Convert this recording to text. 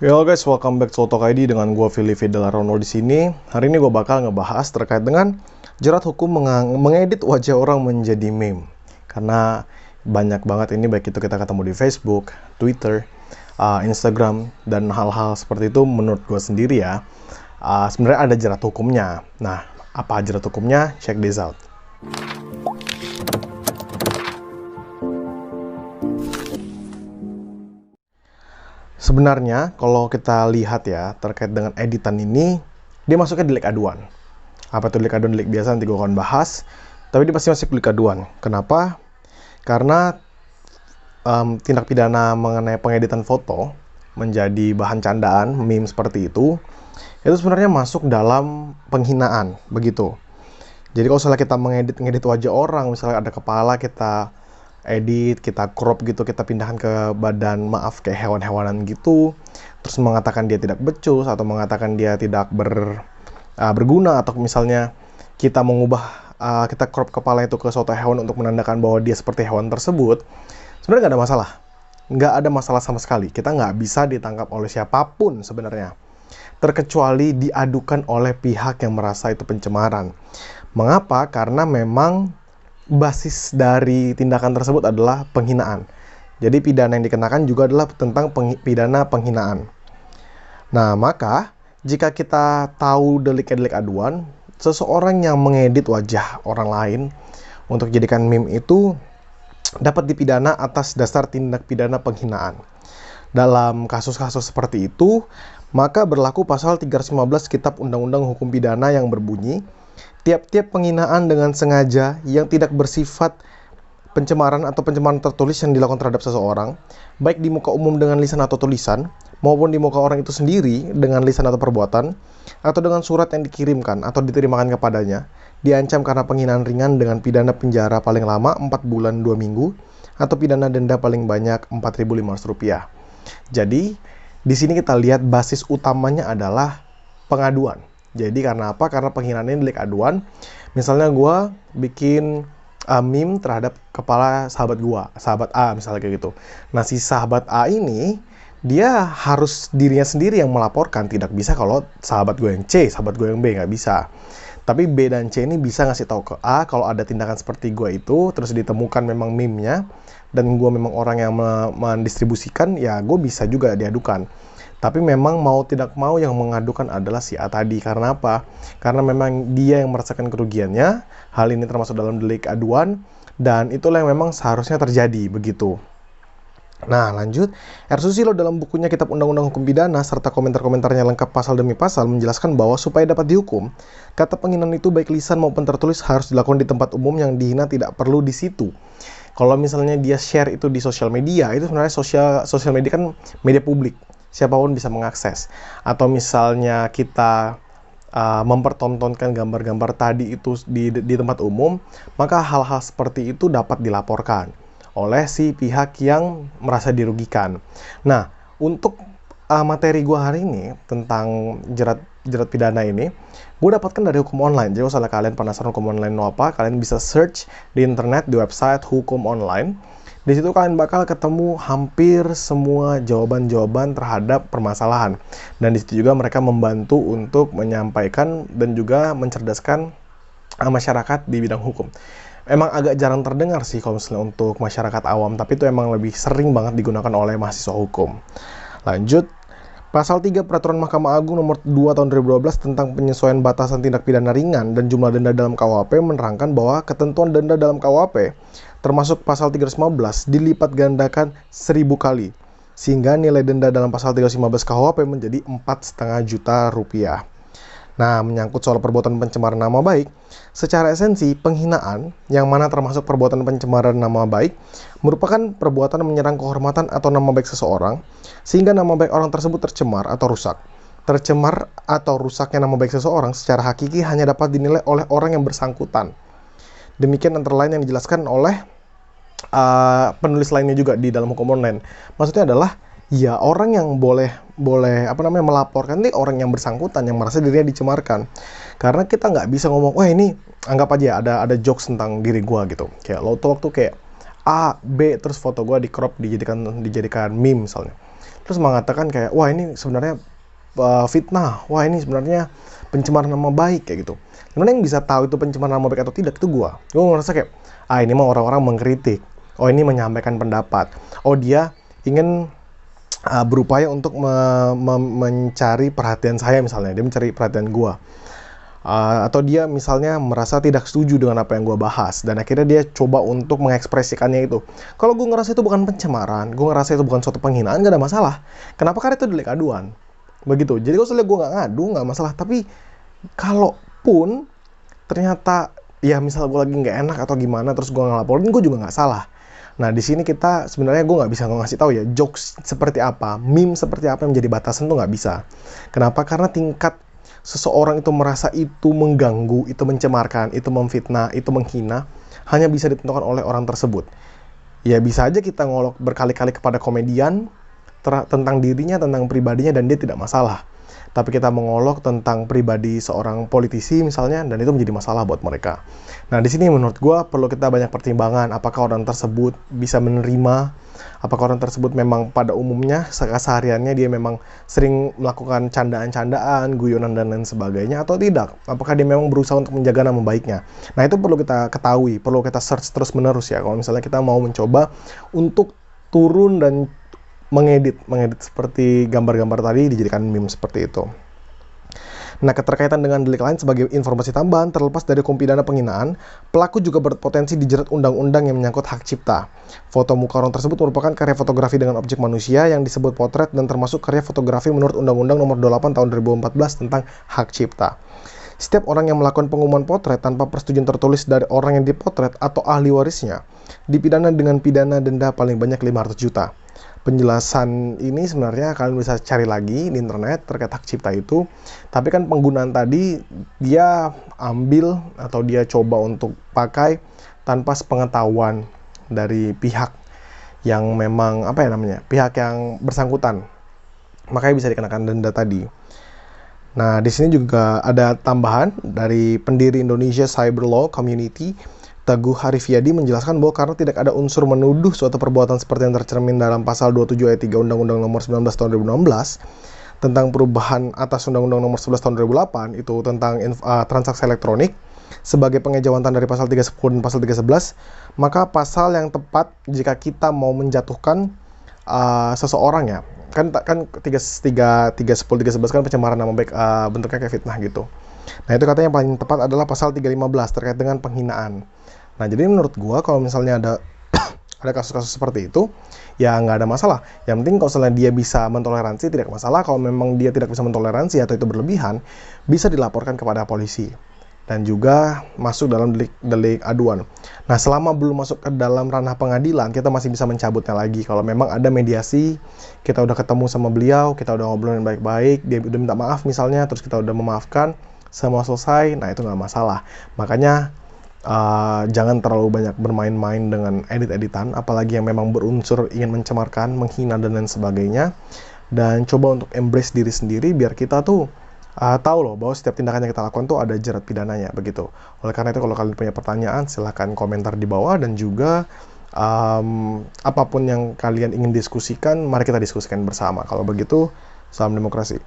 Yo guys, welcome back to Otok ID dengan gue Fili Fidelarono di sini. Hari ini gue bakal ngebahas terkait dengan jerat hukum mengedit wajah orang menjadi meme. Karena banyak banget ini, baik itu kita ketemu di Facebook, Twitter, Instagram, dan hal-hal seperti itu menurut gue sendiri ya. Sebenarnya ada jerat hukumnya. Nah, apa jerat hukumnya? Check this out. Sebenarnya kalau kita lihat ya terkait dengan editan ini, dia masuknya delik aduan. Apa itu delik aduan? Delik biasa nanti gue akan bahas, tapi dia pasti masuk delik aduan. Kenapa? Karena tindak pidana mengenai pengeditan foto menjadi bahan candaan, meme seperti itu sebenarnya masuk dalam penghinaan, begitu. Jadi kalau misalnya kita ngedit wajah orang, misalnya ada kepala, kita edit, kita crop gitu, kita pindahkan ke badan, maaf, kayak hewan-hewanan gitu, terus mengatakan dia tidak becus atau mengatakan dia tidak berguna, atau misalnya kita mengubah, kita crop kepala itu ke suatu hewan untuk menandakan bahwa dia seperti hewan tersebut, sebenarnya nggak ada masalah. Nggak ada masalah sama sekali. Kita nggak bisa ditangkap oleh siapapun sebenarnya, terkecuali diadukan oleh pihak yang merasa itu pencemaran. Mengapa? Karena memang basis dari tindakan tersebut adalah penghinaan. Jadi pidana yang dikenakan juga adalah tentang pidana penghinaan. Nah, maka jika kita tahu delik aduan, seseorang yang mengedit wajah orang lain untuk jadikan meme itu dapat dipidana atas dasar tindak pidana penghinaan. Dalam kasus-kasus seperti itu, maka berlaku pasal 315 Kitab Undang-Undang Hukum Pidana yang berbunyi, tiap-tiap penghinaan dengan sengaja yang tidak bersifat pencemaran atau pencemaran tertulis yang dilakukan terhadap seseorang, baik di muka umum dengan lisan atau tulisan, maupun di muka orang itu sendiri dengan lisan atau perbuatan, atau dengan surat yang dikirimkan atau diterimakan kepadanya, diancam karena penghinaan ringan dengan pidana penjara paling lama 4 bulan 2 minggu, atau pidana denda paling banyak Rp4.500. Jadi, di sini kita lihat basis utamanya adalah pengaduan. Jadi karena apa? Karena penghinaan ini delik aduan. Misalnya gue bikin meme terhadap kepala sahabat gue, sahabat A misalnya kayak gitu. Nah, si sahabat A ini, dia harus dirinya sendiri yang melaporkan. Tidak bisa kalau sahabat gue yang C, sahabat gue yang B, nggak bisa. Tapi B dan C ini bisa ngasih tahu ke A kalau ada tindakan seperti gue itu, terus ditemukan memang meme-nya, dan gue memang orang yang mendistribusikan, ya gue bisa juga diadukan. Tapi memang mau tidak mau yang mengadukan adalah si A tadi. Karena apa? Karena memang dia yang merasakan kerugiannya. Hal ini termasuk dalam delik aduan, dan itulah yang memang seharusnya terjadi, begitu. Nah, lanjut. R. Susilo dalam bukunya Kitab Undang-Undang Hukum Pidana serta komentar-komentarnya lengkap pasal demi pasal menjelaskan bahwa supaya dapat dihukum, kata penghinaan itu baik lisan maupun tertulis harus dilakukan di tempat umum yang dihina tidak perlu di situ. Kalau misalnya dia share itu di sosial media, itu sebenarnya sosial media kan media publik, siapapun bisa mengakses. Atau misalnya kita mempertontonkan gambar-gambar tadi itu di tempat umum, maka hal-hal seperti itu dapat dilaporkan oleh si pihak yang merasa dirugikan. Nah, untuk materi gue hari ini tentang jerat pidana ini, gue dapatkan dari hukum online. Jadi kalau kalian penasaran hukum online itu apa, kalian bisa search di internet, di website hukum online. Di situ kalian bakal ketemu hampir semua jawaban-jawaban terhadap permasalahan. Dan di situ juga mereka membantu untuk menyampaikan dan juga mencerdaskan masyarakat di bidang hukum. Emang agak jarang terdengar sih kalau misalnya untuk masyarakat awam, tapi itu emang lebih sering banget digunakan oleh mahasiswa hukum. Lanjut, Pasal 3 Peraturan Mahkamah Agung Nomor 2 Tahun 2012 tentang penyesuaian batasan tindak pidana ringan dan jumlah denda dalam KUHP menerangkan bahwa ketentuan denda dalam KUHP, termasuk pasal 315, dilipat gandakan 1000 kali, sehingga nilai denda dalam pasal 315 KUHP menjadi Rp4,5 juta. Nah, menyangkut soal perbuatan pencemaran nama baik, secara esensi penghinaan, yang mana termasuk perbuatan pencemaran nama baik, merupakan perbuatan menyerang kehormatan atau nama baik seseorang, sehingga nama baik orang tersebut tercemar atau rusak. Tercemar atau rusaknya nama baik seseorang secara hakiki hanya dapat dinilai oleh orang yang bersangkutan. Demikian antara lain yang dijelaskan oleh penulis lainnya juga di dalam hukum online. Maksudnya adalah, ya orang yang boleh melaporkan nih orang yang bersangkutan yang merasa dirinya dicemarkan. Karena kita nggak bisa ngomong, wah ini anggap aja ada jokes tentang diri gua gitu. Kayak lo waktu kayak A, B, terus foto gua di crop dijadikan meme misalnya. terus mengatakan kayak, wah ini sebenarnya fitnah, wah ini sebenarnya pencemaran nama baik kayak gitu. Sebenarnya yang bisa tahu itu pencemaran nama baik atau tidak itu gue ngerasa kayak, ini mah orang-orang mengkritik, oh ini menyampaikan pendapat, oh dia ingin berupaya untuk mencari perhatian saya misalnya, dia mencari perhatian gue. Atau dia misalnya merasa tidak setuju dengan apa yang gue bahas dan akhirnya dia coba untuk mengekspresikannya itu. Kalau gue ngerasa itu bukan pencemaran, gue ngerasa itu bukan suatu penghinaan, gak ada masalah. Kenapa? Karena itu delik aduan. Begitu. Jadi kalau misalnya gue nggak ngadu, nggak masalah. Tapi kalaupun ternyata ya misal gue lagi nggak enak atau gimana, terus gue ngelaporin, gue juga nggak salah. Nah di sini kita sebenarnya gue nggak bisa ngasih tahu ya jokes seperti apa, meme seperti apa yang menjadi batasan tuh nggak bisa. Kenapa? Karena tingkat seseorang itu merasa itu mengganggu, itu mencemarkan, itu memfitnah, itu menghina, hanya bisa ditentukan oleh orang tersebut. Ya bisa aja kita ngolok berkali-kali kepada komedian tentang dirinya, tentang pribadinya, dan dia tidak masalah. Tapi kita mengolok tentang pribadi seorang politisi misalnya, dan itu menjadi masalah buat mereka. Nah di sini menurut gue perlu kita banyak pertimbangan, apakah orang tersebut bisa menerima, apakah orang tersebut memang pada umumnya sehariannya dia memang sering melakukan candaan-candaan, guyonan dan lain sebagainya, atau tidak, apakah dia memang berusaha untuk menjaga nama baiknya. Nah itu perlu kita ketahui, perlu kita search terus menerus ya, kalau misalnya kita mau mencoba untuk turun dan mengedit seperti gambar-gambar tadi dijadikan meme seperti itu. Nah, keterkaitan dengan delik lain sebagai informasi tambahan, terlepas dari hukum pidana penghinaan, pelaku juga berpotensi dijerat undang-undang yang menyangkut hak cipta. Foto muka orang tersebut merupakan karya fotografi dengan objek manusia yang disebut potret dan termasuk karya fotografi menurut Undang-Undang Nomor 28 Tahun 2014 tentang hak cipta. Setiap orang yang melakukan pengumuman potret tanpa persetujuan tertulis dari orang yang dipotret atau ahli warisnya dipidana dengan pidana denda paling banyak 500 juta. Penjelasan ini sebenarnya kalian bisa cari lagi di internet terkait hak cipta itu. Tapi kan penggunaan tadi dia ambil atau dia coba untuk pakai tanpa sepengetahuan dari pihak yang memang pihak yang bersangkutan. Makanya bisa dikenakan denda tadi. Nah, di sini juga ada tambahan dari pendiri Indonesia Cyber Law Community, Teguh Harifyadi, menjelaskan bahwa karena tidak ada unsur menuduh suatu perbuatan seperti yang tercermin dalam pasal 27 ayat 3 Undang-Undang Nomor 19 Tahun 2016 tentang perubahan atas Undang-Undang Nomor 11 Tahun 2008 itu tentang transaksi elektronik sebagai pengejawantan dari pasal 310 dan pasal 311, maka pasal yang tepat jika kita mau menjatuhkan seseorang ya, kan 310 311 kan pencemaran nama baik, bentuknya kayak fitnah gitu. Nah, itu katanya yang paling tepat adalah pasal 315 terkait dengan penghinaan. Nah, jadi menurut gua kalau misalnya ada ada kasus-kasus seperti itu, ya nggak ada masalah. Yang penting kalau misalnya dia bisa mentoleransi, tidak masalah. Kalau memang dia tidak bisa mentoleransi atau itu berlebihan, bisa dilaporkan kepada polisi dan juga masuk dalam delik aduan. Nah, selama belum masuk ke dalam ranah pengadilan, kita masih bisa mencabutnya lagi. Kalau memang ada mediasi, kita udah ketemu sama beliau, kita udah ngobrolin baik-baik, dia udah minta maaf misalnya, terus kita udah memaafkan, semua selesai, nah itu nggak masalah. Makanya jangan terlalu banyak bermain-main dengan edit-editan, apalagi yang memang berunsur ingin mencemarkan, menghina dan lain sebagainya. Dan coba untuk embrace diri sendiri biar kita tuh tahu loh bahwa setiap tindakan yang kita lakukan tuh ada jerat pidananya begitu. Oleh karena itu kalau kalian punya pertanyaan silahkan komentar di bawah, dan juga apapun yang kalian ingin diskusikan, mari kita diskusikan bersama. Kalau begitu, salam demokrasi.